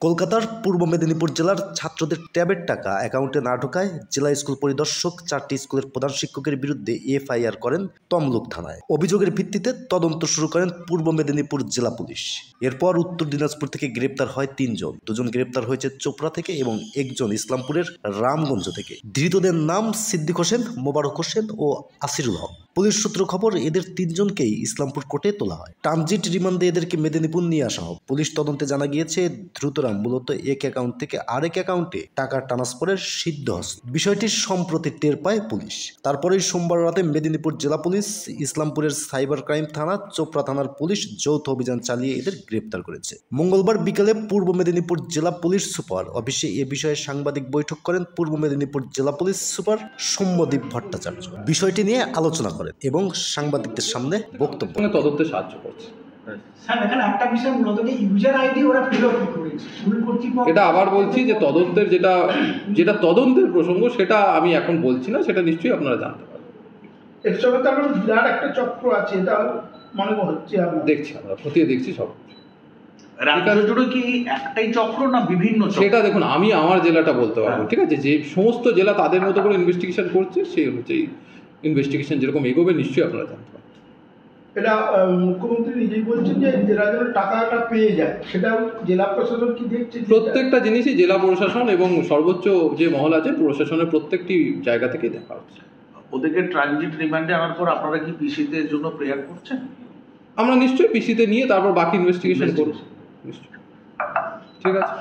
কলকাতার পূর্ব মেদিনীপুর জেলার ছাত্রদের ট্যাবের টাকা অ্যাকাউন্টে না ঢোকায় জেলা স্কুল পরিদর্শক 4টি স্কুলের প্রধান শিক্ষকের বিরুদ্ধে এফআইআর করেন তমলুক থানায়। অভিযোগের ভিত্তিতে তদন্ত শুরু করেন পূর্ব মেদিনীপুর জেলা পুলিশ। এরপর উত্তর দিনাজপুর থেকে গ্রেপ্তার হয় 3 জন। 2 জন গ্রেপ্তার হয়েছে চোপড়া থেকে এবং একজন ইসলামপুরের রামগঞ্জ থেকে। ধৃতদের নাম সিদ্দিক হোসেন, মোবারক হোসেন ও আসিরুল হক। পুলিশ সূত্র খবর, এদের 3 জনকেই ইসলামপুর কোর্টে তোলা হয়। ট্রানজিট রিমান্ডে এদেরকে মেদিনীপুর নিয়ে আসা হয়। পুলিশ তদন্তে জানা গিয়েছে ধৃতরা মূলত এক অ্যাকাউন্ট থেকে আরেক অ্যাকাউন্টে টাকা ট্রান্সফারের সিদ্ধহস্ত। বিষয়টি সম্প্রতি টের পায় পুলিশ। তারপরেই সোমবার রাতে মেদিনীপুর জেলা পুলিশ, ইসলামপুরের সাইবার ক্রাইম থানা, চোপড়া থানার পুলিশ যৌথ অভিযান চালিয়ে এদের গ্রেপ্তার করেছে। মঙ্গলবার বিকেলে পূর্ব মেদিনীপুর জেলা পুলিশ সুপার অফিসে এ বিষয়ে সাংবাদিক বৈঠক করেন পূর্ব মেদিনীপুর জেলা পুলিশ সুপার সৌম্যদীপ ভট্টাচার্য। বিষয়টি নিয়ে আলোচনা করেন এবং সাংবাদিকদের সামনে বক্তব্য তদন্তে সাহায্য করছে। স্যার, এখানে একটা বিষয় মূলত ইউজার আইডি ওরা ফিল করেছে স্কুল কর্তৃপক্ষ। এটা আবার বলছি যে তদন্তের যেটা তদন্তের প্রসঙ্গ সেটা আমি এখন বলছি না, সেটা নিশ্চয়ই আপনারা জানতে পারবেন। এর সঙ্গে তো আমরা বিরাট একটা চক্র আছে, এটা মনে হচ্ছে দেখছি, আমরা খতিয়ে দেখছি সব। রাজ্য জুড়ে কি একটাই চক্র না বিভিন্ন চক্র? সেটা দেখুন, আমি আমার জেলাটা বলতে পারবো, ঠিক আছে? যে সমস্ত জেলা তাদের মতো করে ইনভেস্টিগেশন করছে, সেই অনুযায়ী ইনভেস্টিগেশন যেরকম এগোবে নিশ্চয়ই আপনারা জানতে পারবেন। এটা মুখ্যমন্ত্রী নিজেই বলছেন যে জেলা যেন টাকাটা পেয়ে যায়, সেটাও জেলা প্রশাসন কি দেখছে? প্রত্যেকটা জিনিসই জেলা প্রশাসন এবং সর্বোচ্চ যে মহল আছে প্রশাসনের প্রত্যেকটি জায়গা থেকে দেখা হচ্ছে। ওদেরকে ট্রানজিট রিমান্ডে আনার পর আপনারা কি পিসিদের জন্য প্রেয়ার করছেন? আমরা নিশ্চয়ই পিসিতে নিয়ে তারপর বাকি ইনভেস্টিগেশন করব। নিশ্চয়ই। ঠিক আছে।